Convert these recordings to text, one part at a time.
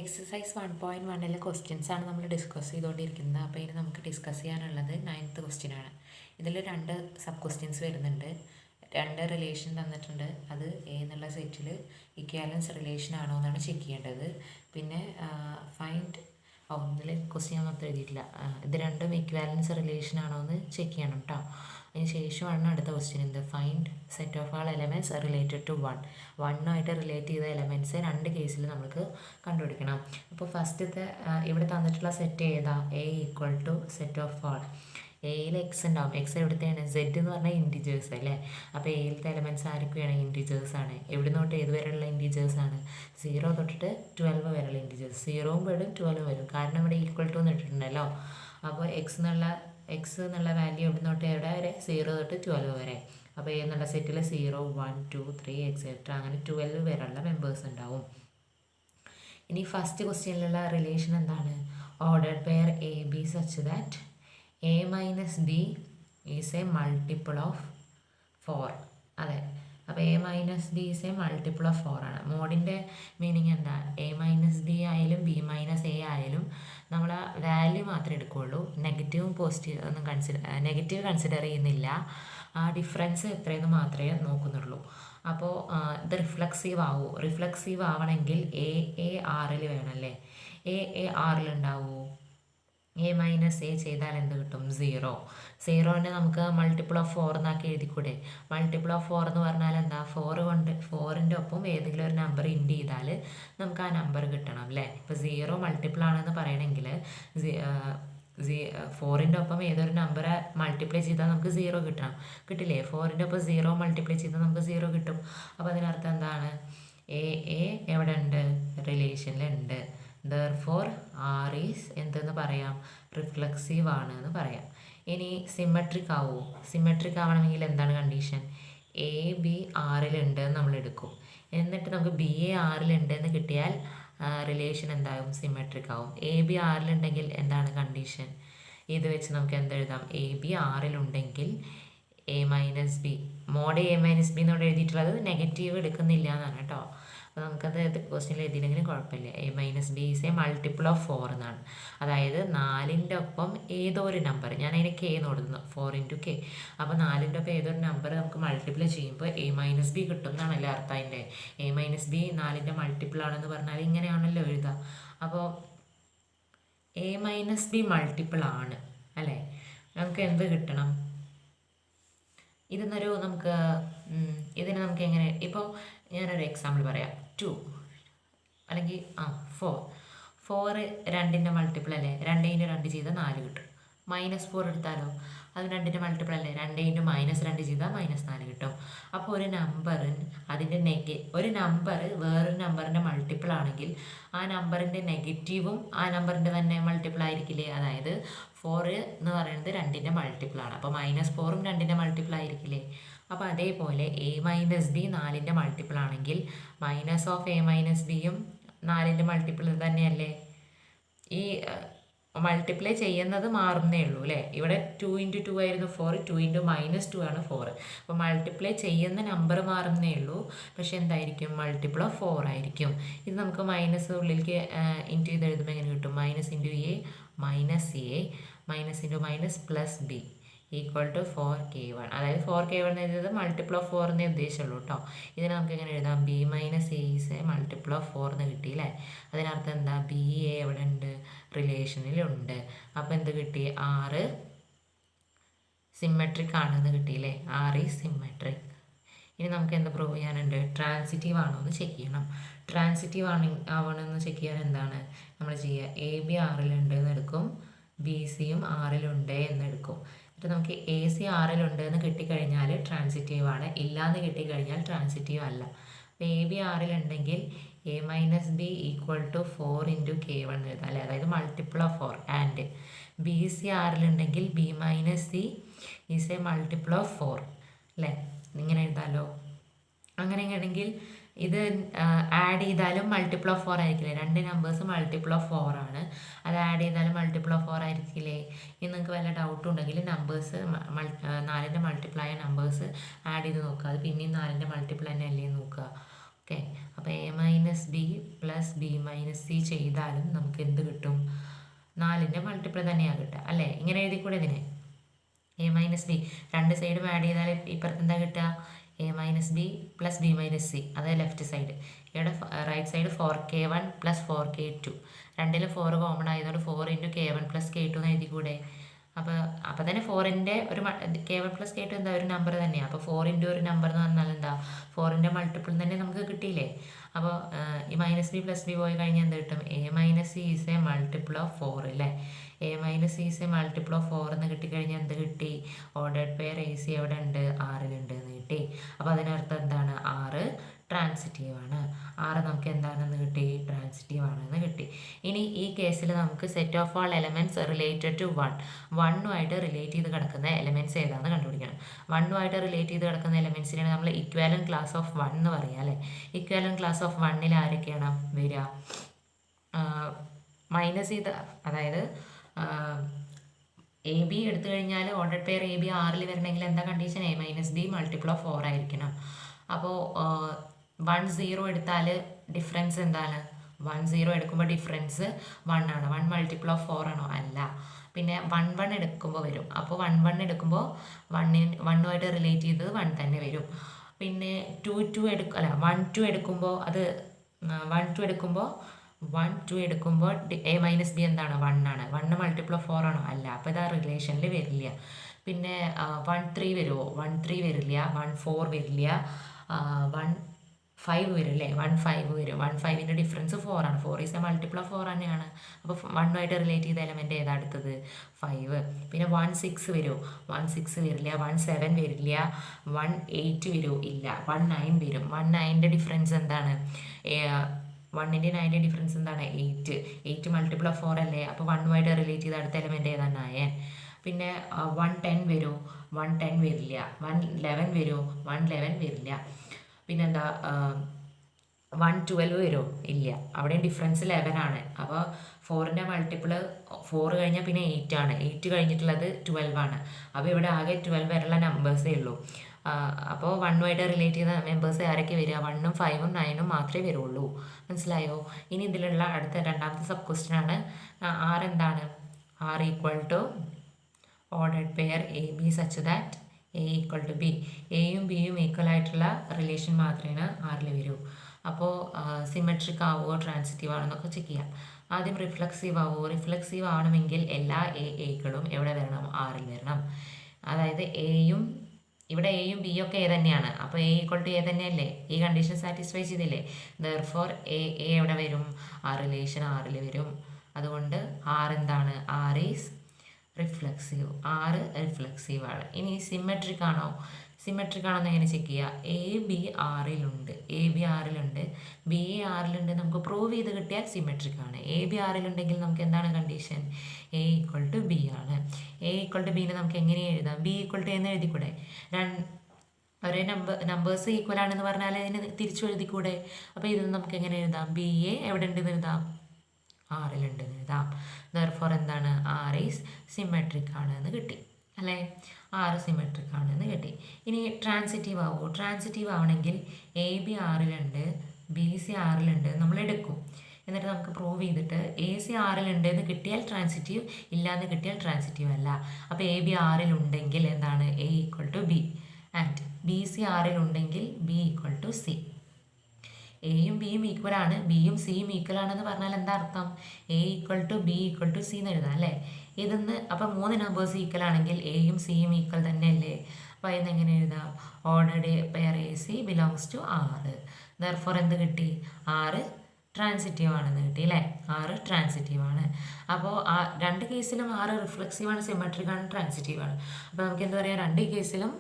Exercise 1.1 ക്വസ്റ്റ്യൻസാണ് നമ്മൾ discuss ചെയ്തുകൊണ്ടിരിക്കുന്നത്. അപ്പോൾ ഇനി നമുക്ക് ഡിസ്കസ് ചെയ്യാനുള്ളത് 9th ക്വസ്റ്റ്യനാണ്. ഇതിൽ 2 സബ് ക്വസ്റ്റ്യൻസ് വരുന്നുണ്ട്. 2 റിലേഷൻ തന്നിട്ടുണ്ട്. അത് എ എന്നുള്ള സെറ്റിൽ ഇക്വാലൻസ് റിലേഷൻ ആണോ എന്നാണ് ചെക്ക് ചെയ്യേണ്ടത്. പിന്നെ ഫൈൻഡ് ഒന്നിൽ ക്വസ്റ്റ്യൻ ഞാൻ മൊത്തം എഴുതിയിട്ടില്ല. ഇത് രണ്ടും ഇക്വാലൻസ് റിലേഷൻ ആണോ എന്ന് ചെക്ക് ചെയ്യണം കേട്ടോ. അതിന് ശേഷമാണ് അടുത്ത ക്വസ്റ്റ്യൻ എന്ത് find set of all elements related to 1 relate ചെയ്ത എലമെൻറ്റ്സ് 2 കേസിൽ നമുക്ക് കണ്ടുപിടിക്കണം. അപ്പോൾ ഫസ്റ്റത്തെ ഇവിടെ തന്നിട്ടുള്ള സെറ്റ് ഏതാ? A equal to set of all. എയിൽ എക്സ് ഉണ്ടാവും. എക്സ് എവിടുത്തെയാണ്? സെഡ് എന്ന് പറഞ്ഞാൽ ഇൻറ്റിജേഴ്സ് അല്ലേ. അപ്പോൾ എയിലത്തെ എലമെൻറ്റ്സ് ആരൊക്കെയാണ്? ഇൻറ്റിജേഴ്സ് ആണ്. എവിടെ തൊട്ട് ഏത് വരെയുള്ള ഇൻറ്റിജേഴ്സ് ആണ്? 0 തൊട്ടിട്ട് 12 വരെയുള്ള ഇൻറ്റിജേഴ്സ്. 0 വരും 12 വരും, കാരണം ഇവിടെ ഈക്വൽ ടു എന്ന് ഇട്ടിട്ടുണ്ടല്ലോ. അപ്പോൾ എക്സ് എന്നുള്ള വാല്യൂ എവിടെ തൊട്ട് എവിടെ വരെ? 0 തൊട്ട് 12 വരെ. അപ്പോൾ എ എന്നുള്ള സെറ്റിൽ 0, 1, 2, 3 എക്സെട്ര അങ്ങനെ 12 വരെയുള്ള മെമ്പേഴ്സ് ഉണ്ടാവും. ഇനി ഫസ്റ്റ് ക്വസ്റ്റ്യനിലുള്ള റിലേഷൻ എന്താണ്? Ordered pair A B such that A minus B is a multiple of 4. അതെ, അപ്പോൾ A minus B is a multiple of 4 ആണ്. മോഡിൻ്റെ മീനിങ് എന്താ? എ മൈനസ് ബി ആയാലും ബി മൈനസ് എ ആയാലും നമ്മൾ ആ വാല്യൂ മാത്രമേ എടുക്കുകയുള്ളൂ. നെഗറ്റീവും പോസിറ്റീവ് ഒന്നും നെഗറ്റീവ് കൺസിഡർ ചെയ്യുന്നില്ല. ആ ഡിഫറൻസ് എത്രയെന്ന് മാത്രമേ നോക്കുന്നുള്ളൂ. അപ്പോൾ ഇത് റിഫ്ലക്സീവ് ആവണമെങ്കിൽ എ ആറിൽ വേണമല്ലേ. എ ആറിലുണ്ടാവുമോ? എ മൈനസ് എ ചെയ്താൽ എന്ത് കിട്ടും? 0. 0നെ നമുക്ക് മൾട്ടിപ്പിൾ ഓഫ് 4 എന്നാക്കി എഴുതിക്കൂടെ? മൾട്ടിപ്പിൾ ഓഫ് 4 എന്ന് പറഞ്ഞാൽ എന്താ? 4ൻ്റെ ഒപ്പം ഏതെങ്കിലും ഒരു നമ്പർ ഇൻഡ് ചെയ്താൽ നമുക്ക് ആ നമ്പർ കിട്ടണം അല്ലേ. ഇപ്പോൾ 0 മൾട്ടിപ്പിൾ ആണെന്ന് പറയണമെങ്കിൽ 4ൻ്റെ ഒപ്പം ഏതൊരു നമ്പർ മൾട്ടിപ്ലൈ ചെയ്താൽ നമുക്ക് 0 കിട്ടില്ലേ? 4ൻ്റെ ഒപ്പം 0 മൾട്ടിപ്ലൈ ചെയ്താൽ നമുക്ക് 0 കിട്ടും. അപ്പോൾ അതിനർത്ഥം എന്താണ്? എ എവിടെ ഉണ്ട്? റിലേഷനിലുണ്ട്. Therefore R is എന്തെന്ന് പറയാം? റിഫ്ലക്സീവ് ആണ് എന്ന് പറയാം. ഇനി സിമെട്രിക് ആവുമോ? സിമെട്രിക് ആവണമെങ്കിൽ എന്താണ് കണ്ടീഷൻ? എ ബി ആറിലുണ്ട് എന്ന് നമ്മൾ എടുക്കും. എന്നിട്ട് നമുക്ക് ബി എ ആറിലുണ്ട് എന്ന് കിട്ടിയാൽ റിലേഷൻ എന്താകും? സിമെട്രിക് ആവും. എ ബി ആറിലുണ്ടെങ്കിൽ എന്താണ് കണ്ടീഷൻ? ഇത് വെച്ച് നമുക്ക് എന്തെഴുതാം? എ ബി ആറിലുണ്ടെങ്കിൽ A minus B mod A minus B എന്നോട് എഴുതിയിട്ടുള്ളത് നെഗറ്റീവ് എടുക്കുന്നില്ല എന്നാണ് കേട്ടോ. അപ്പോൾ നമുക്കത് ക്വസ്റ്റ്യനിൽ എഴുതിയില്ലെങ്കിലും കുഴപ്പമില്ല. A minus B is a multiple of 4 എന്നാണ്. അതായത് 4ൻ്റെ ഒപ്പം ഏതോ ഒരു നമ്പർ, ഞാൻ അതിന് കെ എന്ന് കൊടുക്കുന്നു, 4 × k. അപ്പോൾ 4ൻ്റെ ഒപ്പം ഏതൊരു നമ്പർ നമുക്ക് മൾട്ടിപ്ലൈ ചെയ്യുമ്പോൾ എ മൈനസ് ബി കിട്ടും എന്നാണല്ലോ അർത്ഥം. അതിൻ്റെ എ മൈനസ് ബി 4ൻ്റെ മൾട്ടിപ്പിൾ ആണെന്ന് പറഞ്ഞാൽ ഇങ്ങനെയാണല്ലോ എഴുതുക. അപ്പോൾ എ മൈനസ് ബി മൾട്ടിപ്പിൾ ആണ് അല്ലേ. നമുക്ക് എന്ത് കിട്ടണം? ഇതിന് നമുക്ക് എങ്ങനെ? ഇപ്പോൾ ഞാനൊരു എക്സാമ്പിൾ പറയാം. 2 അല്ലെങ്കിൽ 4 2ൻ്റെ മൾട്ടിപ്പിൾ അല്ലേ. 2 × 2 ചെയ്താൽ 4 കിട്ടും. -4 എടുത്താലോ? അത് 2ൻ്റെ മൾട്ടിപ്പിൾ അല്ലേ. 2 × -2 ചെയ്താൽ -4 കിട്ടും. അപ്പോൾ ഒരു നമ്പർ വേറൊരു നമ്പറിൻ്റെ മൾട്ടിപ്പിൾ ആണെങ്കിൽ ആ നമ്പറിൻ്റെ നെഗറ്റീവും ആ നമ്പറിൻ്റെ തന്നെ മൾട്ടിപ്പിൾ ആയിരിക്കില്ലേ. അതായത് 4 എന്ന് പറയുന്നത് 2ൻ്റെ മൾട്ടിപ്പിൾ ആണ്. അപ്പോൾ -4ഉം 2ൻ്റെ മൾട്ടിപ്പിൾ ആയിരിക്കില്ലേ. അപ്പോൾ അതേപോലെ എ മൈനസ് ബി 4ൻ്റെ മൾട്ടിപ്പിൾ ആണെങ്കിൽ മൈനസ് ഓഫ് എ മൈനസ് ബിയും 4ൻ്റെ മൾട്ടിപ്പിൾ തന്നെയല്ലേ. ഈ മൾട്ടിപ്ലൈ ചെയ്യുന്നത് മാറുന്നേ ഉള്ളൂ അല്ലേ. ഇവിടെ 2 × 2 ആയിരുന്നു 4, 2 × -2 ആണ് 4. അപ്പോൾ മൾട്ടിപ്ലൈ ചെയ്യുന്ന നമ്പർ മാറുന്നേ ഉള്ളൂ, പക്ഷെ എന്തായിരിക്കും? മൾട്ടിപ്പിൾ ഓഫ് 4 ആയിരിക്കും. ഇത് നമുക്ക് മൈനസ് ഉള്ളിലേക്ക് ഇൻറ്റു ചെയ്ത് എഴുതുമ്പോൾ എങ്ങനെ കിട്ടും? -(a) -(a) -(b) equal to 4k1. അതായത് 4k1 എഴുതുന്നത് മൾട്ടിപ്പിൾ ഓഫ് 4 എന്നേ ഉദ്ദേശമുള്ളൂ കേട്ടോ. ഇതിനെ നമുക്ക് എങ്ങനെ എഴുതാം? b - a is a multiple of 4 എന്ന് കിട്ടിയില്ലേ. അതിനർത്ഥം എന്താ? ബി എ എവിടെ ഉണ്ട്? റിലേഷനിലുണ്ട്. അപ്പോൾ എന്ത് കിട്ടി? R സിമെട്രിക് ആണെന്ന് കിട്ടിയില്ലേ. R is symmetric. ഇനി നമുക്ക് എന്ത് പ്രൂവ് ചെയ്യാനുണ്ട്? ട്രാൻസിറ്റീവ് ആണോ എന്ന് ചെക്ക് ചെയ്യണം. ട്രാൻസിറ്റീവ് ആവണമെന്ന് ചെക്ക് ചെയ്യാൻ എന്താണ് നമ്മൾ ചെയ്യുക? എ ബി ആറിലുണ്ട് എന്ന് എടുക്കും, ബി സിയും ആറിലുണ്ട് എന്ന് എടുക്കും. എന്നിട്ട് നമുക്ക് എ സി ആറിലുണ്ട് എന്ന് കിട്ടിക്കഴിഞ്ഞാൽ ട്രാൻസിറ്റീവ് ആണ്, ഇല്ലയെന്ന് കിട്ടിക്കഴിഞ്ഞാൽ ട്രാൻസിറ്റീവ് അല്ല. അപ്പോൾ എ ബി ആറിലുണ്ടെങ്കിൽ A minus B equal to 4 × k1 എഴുതാം അല്ലേ. അതായത് multiple of 4. And B C ആറിലുണ്ടെങ്കിൽ B minus C is a multiple of 4 അല്ലേ. ഇങ്ങനെ എഴുതാമല്ലോ. അങ്ങനെയാണെങ്കിൽ ഇത് ആഡ് ചെയ്താലും മൾട്ടിപ്പിൾ ഓഫ് 4 ആയിരിക്കില്ലേ. 2 നമ്പേഴ്സ് മൾട്ടിപ്പിൾ ഓഫ് 4 ആണ്. അത് ആഡ് ചെയ്താലും മൾട്ടിപ്പിൾ ഓഫ് 4 ആയിരിക്കില്ലേ. ഇനി നിങ്ങൾക്ക് വല്ല ഡൗട്ടും ഉണ്ടെങ്കിൽ നമ്പേഴ്സ് 4ൻ്റെ മൾട്ടിപ്പിൾ ആയ നമ്പേഴ്സ് ആഡ് ചെയ്ത് നോക്കുക. അത് പിന്നെയും 4ൻ്റെ മൾട്ടിപ്പിൾ തന്നെ അല്ലേ നോക്കുക. ഓക്കെ. അപ്പോൾ A minus B plus B minus C ചെയ്താലും നമുക്ക് എന്ത് കിട്ടും? 4ൻ്റെ മൾട്ടിപ്പിൾ തന്നെയാണ് കിട്ടുക അല്ലേ? ഇങ്ങനെ എഴുതിക്കൂടെ ഇതിനെ? എ മൈനസ് ബി രണ്ട് സൈഡും ആഡ് ചെയ്താൽ ഇപ്പുറത്ത് എന്താ കിട്ടുക? A minus B plus B minus C, അത് ലെഫ്റ്റ് സൈഡ്. ഇവിടെ right side 4k1 plus 4k2. രണ്ടിലും 4 കോമൺ ആയതുകൊണ്ട് 4 × k1 പ്ലസ് k2 എന്ന് എഴുതിക്കൂടെ? അപ്പോൾ തന്നെ 4ൻ്റെ ഒരു k1 പ്ലസ് k2 എന്താ ഒരു നമ്പർ തന്നെയാണ്. അപ്പോൾ 4 × ഒരു നമ്പർ എന്ന് പറഞ്ഞാൽ എന്താ? 4ൻ്റെ മൾട്ടിപ്പിൾ തന്നെ നമുക്ക് കിട്ടിയില്ലേ? അപ്പോൾ ഈ മൈനസ് ബി പ്ലസ് ബി പോയി കഴിഞ്ഞാൽ എന്ത് കിട്ടും? A minus C is a multiple of 4 അല്ലേ? A minus C is a multiple of 4 എന്ന് കിട്ടിക്കഴിഞ്ഞാൽ എന്ത് കിട്ടി? ഓർഡേഡ് പെയർ എ സി എവിടെ ഉണ്ട്? 6ലുണ്ട് എന്ന് കിട്ടി. അപ്പോൾ അതിനർത്ഥം എന്താണ്? 6 ട്രാൻസിറ്റീവ് ആണ്. 6 നമുക്ക് എന്താണെന്ന് കിട്ടി? ട്രാൻസിറ്റീവ് ആണെന്ന് കിട്ടി. ഇനി ഈ കേസിൽ നമുക്ക് set of all elements related to 1 relate ചെയ്ത് കിടക്കുന്ന എലമെൻറ്റ്സ് ഏതാണെന്ന് കണ്ടുപിടിക്കണം. 1 റിലേറ്റ് ചെയ്ത് കിടക്കുന്ന എലമെൻറ്റ്സിനാണ് നമ്മൾ ഇക്വാലൻറ്റ് ക്ലാസ് ഓഫ് 1 എന്ന് പറയുക അല്ലേ? ഇക്വാലൻറ്റ് ക്ലാസ് ഓഫ് 1ൽ ആരൊക്കെയാണ് വരിക? മൈനസ് ചെയ്ത്, അതായത് എ ബി എടുത്തു കഴിഞ്ഞാൽ ഓർഡർ പെയർ എ ബി 6ൽ വരണമെങ്കിൽ എന്താ condition? A minus B multiple of 4 ആയിരിക്കണം. അപ്പോൾ 1 0 എടുത്താൽ ഡിഫറൻസ് എന്താണ്? 1 0 എടുക്കുമ്പോൾ ഡിഫറൻസ് 1 ആണ്. 1 മൾട്ടിപ്പിൾ ഓഫ് 4 ആണോ? അല്ല. പിന്നെ 1 1 എടുക്കുമ്പോൾ വരും. അപ്പോൾ 1 1 എടുക്കുമ്പോൾ 1 റിലേറ്റ് ചെയ്തത് 1 തന്നെ വരും. പിന്നെ 2 2 1 2 എടുക്കുമ്പോൾ അത് 1 2 എടുക്കുമ്പോൾ 1 2 എടുക്കുമ്പോൾ എ മൈനസ് ബി എന്താണ്? 1 ആണ്. 1 മൾട്ടിപ്പിൾ ഓഫ് 4 ആണോ? അല്ല. അപ്പോൾ ഇത് ആ റിലേഷനിൽ വരില്ല. പിന്നെ 1 3 വരുമോ? 1 3 വരില്ല. 1 4 വരില്ല. 1 5 വരും അല്ലേ? 1 5 വരും. 1 5ൻ്റെ ഡിഫറൻസ് 4 ആണ്. 4 ഈസ് എ മൾട്ടിപ്പിൾ ഓഫ് 4 തന്നെയാണ്. അപ്പോൾ 1 റിലേറ്റ് ചെയ്ത എലമെൻറ്റ് ഏതാ അടുത്തത്? 5. പിന്നെ 1 6 വരുമോ? 1 6 വരില്ല. 1 7 വരില്ല. 1 8 വരുമോ? ഇല്ല. 1 9 വരും. 1 9ൻ്റെ ഡിഫറൻസ് എന്താണ്? 1ൻ്റെ 9ൻ്റെ ഡിഫറൻസ് എന്താണ്? 8. 8 മൾട്ടിപ്പിൾ ഓഫ് 4 അല്ലേ? അപ്പോൾ 1 റിലേറ്റ് ചെയ്ത അടുത്ത എലമെൻറ്റ് ഏതാണ്? 9. പിന്നെ 1 10 വരുമോ? 1 10 വരില്ല. 1 11 വരുമോ? 1 11 വരില്ല. പിന്നെന്താ 1 12 വരുമോ? ഇല്ല. അവിടെയും ഡിഫറൻസ് 11 ആണ്. അപ്പോൾ 4ൻ്റെ മൾട്ടിപ്പിൾ 4 കഴിഞ്ഞാൽ പിന്നെ 8 ആണ്. 8 കഴിഞ്ഞിട്ടുള്ളത് 12 ആണ്. അപ്പോൾ ഇവിടെ ആകെ 12 വരെയുള്ള നമ്പേഴ്സേ ഉള്ളൂ. അപ്പോൾ 1 റിലേറ്റ് ചെയ്ത മെമ്പേഴ്സ് ആരൊക്കെ വരിക? 1ഉം 5ഉം 9ഉം മാത്രമേ വരുള്ളൂ. മനസ്സിലായോ? ഇനി ഇതിലുള്ള അടുത്ത രണ്ടാമത്തെ സബ് ക്വസ്റ്റ്യൻ ആണ്. R എന്താണ്? R equal to ordered pair A B such that A equal to B. എയും ബിയും ഈക്വൽ ആയിട്ടുള്ള റിലേഷൻ മാത്രമേ ആറിൽ വരൂ. അപ്പോൾ സിമെട്രിക് ആവുമോ ട്രാൻസിറ്റീവ് ആണെന്നൊക്കെ ചെക്ക് ചെയ്യാം. ആദ്യം റിഫ്ലക്സീവ് ആവുമോ? റിഫ്ലക്സീവ് ആവണമെങ്കിൽ എല്ലാ എകളും എവിടെ വരണം? ആറിൽ വരണം. അതായത് ഇവിടെ എയും ബിയും ഒക്കെ എ തന്നെയാണ്. അപ്പോൾ എ ഈക്വൽ ടു എ തന്നെയല്ലേ? ഈ കണ്ടീഷൻ സാറ്റിസ്ഫൈ ചെയ്തില്ലേ? ദെർഫോർ എ എവിടെ വരും? ആ റിലേഷൻ ആറിൽ വരും. അതുകൊണ്ട് ആർ എന്താണ്? R is reflexive. 6 റിഫ്ലക്സീവ് ആണ്. ഇനി സിമെട്രിക് ആണോ? സിമെട്രിക് ആണെന്ന് എങ്ങനെ ചെക്ക് ചെയ്യുക? എ ബി ആറിലുണ്ട്, ബി എ ആറിലുണ്ട്. നമുക്ക് പ്രൂവ് ചെയ്ത് കിട്ടിയാൽ സിമെട്രിക് ആണ്. എ ബി ആറിലുണ്ടെങ്കിൽ നമുക്ക് എന്താണ് condition? A equal to B ആണ്. എ ഈക്വൽ ടു ബിനെ നമുക്ക് എങ്ങനെ എഴുതാം? ബി ഈക്വൽ ടു എന്ന് എഴുതിക്കൂടെ? ഒരേ നമ്പേഴ്സ് ഈക്വൽ ആണെന്ന് പറഞ്ഞാൽ അതിന് തിരിച്ചു എഴുതിക്കൂടെ? അപ്പോൾ ഇത് നമുക്ക് എങ്ങനെ എഴുതാം? ബി എ എവിടെ ഉണ്ടെന്ന് എഴുതാം? ആറിലുണ്ടെന്ന് എഴുതാം. ദെർഫോർ എന്താണ്? ആർ ഈസ് സിമെട്രിക് ആണ് എന്ന് കിട്ടി അല്ലേ? 6 സിമെട്രിക് ആണെന്ന് കിട്ടി. ഇനി ട്രാൻസിറ്റീവ് ആവുമോ? ട്രാൻസിറ്റീവ് ആവണമെങ്കിൽ എ ബി ആറിലുണ്ട്, ബി സി ആറിലുണ്ട് നമ്മൾ എടുക്കും. എന്നിട്ട് നമുക്ക് പ്രൂവ് ചെയ്തിട്ട് എ സി ആറിലുണ്ട് എന്ന് കിട്ടിയാൽ ട്രാൻസിറ്റീവ്, ഇല്ല എന്ന് കിട്ടിയാൽ ട്രാൻസിറ്റീവ് അല്ല. അപ്പോൾ എ ബി ആറിലുണ്ടെങ്കിൽ എന്താണ്? A equal to B. And B C ആറിലുണ്ടെങ്കിൽ ബി ഈക്വൽ ടു സി. എയും ബിയും ഈക്വൽ ആണ്, ബിയും സിയും ഈക്വൽ ആണെന്ന് പറഞ്ഞാൽ എന്താ അർത്ഥം? A equal to B equal to C എന്ന് എഴുതാം അല്ലേ? ഇതെന്ന് അപ്പം 3 നമ്പേഴ്സ് ഈക്വൽ ആണെങ്കിൽ എയും സിയും ഈക്വൽ തന്നെയല്ലേ? അപ്പോൾ അതിന് എങ്ങനെ എഴുതാം? Ordered pair A C belongs to 6. Therefore എന്ത് കിട്ടി? 6 ട്രാൻസിറ്റീവ് ആണെന്ന് കിട്ടി അല്ലേ? 6 ട്രാൻസിറ്റീവ് ആണ്. അപ്പോൾ രണ്ട് കേസിലും 6 റിഫ്ലക്സീവ് ആണ്, സിമെട്രിക് ആണ്, ട്രാൻസിറ്റീവ് ആണ്. അപ്പോൾ നമുക്ക് എന്താ പറയുക? രണ്ട് കേസിലും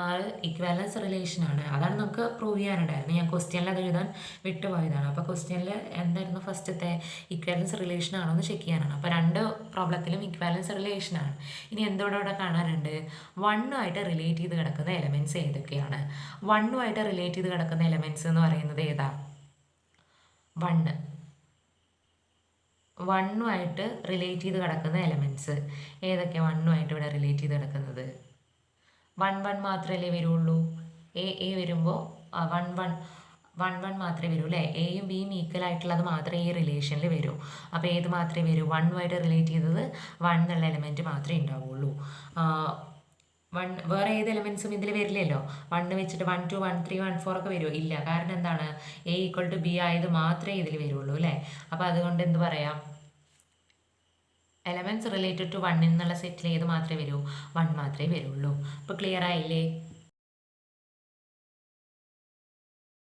6 ഇക്വാലൻസ് റിലേഷൻ ആണ്. അതാണ് നമുക്ക് പ്രൂവ് ചെയ്യാനുണ്ടായിരുന്നു. ഞാൻ ക്വസ്റ്റ്യനിൽ അത് എഴുതാൻ വിട്ടുപോയതാണ്. അപ്പോൾ ക്വസ്റ്റ്യനിൽ എന്തായിരുന്നു ഫസ്റ്റത്തെ? ഇക്വാലൻസ് റിലേഷൻ ആണോ എന്ന് ചെക്ക് ചെയ്യാനാണ്. അപ്പോൾ രണ്ട് പ്രോബ്ലത്തിലും ഇക്വാലൻസ് റിലേഷൻ ആണ്. ഇനി എന്തോടെ കാണാനുണ്ട്? 1 റിലേറ്റ് ചെയ്ത് കിടക്കുന്ന എലമെൻറ്റ്സ് ഏതൊക്കെയാണ്? 1 റിലേറ്റ് ചെയ്ത് കിടക്കുന്ന എലമെൻറ്റ്സ് എന്ന് പറയുന്നത് ഏതാ? 1 റിലേറ്റ് ചെയ്ത് കിടക്കുന്ന എലമെൻറ്റ്സ് ഏതൊക്കെ? 1 ഇവിടെ റിലേറ്റ് ചെയ്ത് കിടക്കുന്നത് 1 1 മാത്രമല്ലേ വരുള്ളൂ. എ വരുമ്പോൾ 1 1 മാത്രമേ വരൂ അല്ലേ. എയും ബിയും ഈക്വൽ ആയിട്ടുള്ളത് മാത്രമേ ഈ റിലേഷനിൽ വരൂ. അപ്പോൾ ഏത് മാത്രമേ വരൂ? 1 റിലേറ്റ് ചെയ്തത് 1 എന്നുള്ള എലമെൻറ്റ് മാത്രമേ ഉണ്ടാവുള്ളൂ. 1 വേറെ ഏത് എലമെൻസും ഇതിൽ വരില്ലല്ലോ. 1 വെച്ചിട്ട് 1 2 1 3 1 4 ഒക്കെ വരുമോ? ഇല്ല. കാരണം എന്താണ്? എ ഈക്വൽ ടു ബി ആയത് മാത്രമേ ഇതിൽ വരുള്ളൂ അല്ലേ. അപ്പോൾ അതുകൊണ്ട് എന്ത് പറയാം? എലമെൻറ്റ്സ് റിലേറ്റഡ് ടു 1 എന്നുള്ള സെറ്റിൽ ഏത് മാത്രമേ വരൂ? 1 മാത്രമേ വരുള്ളൂ. അപ്പോൾ ക്ലിയർ ആയില്ലേ?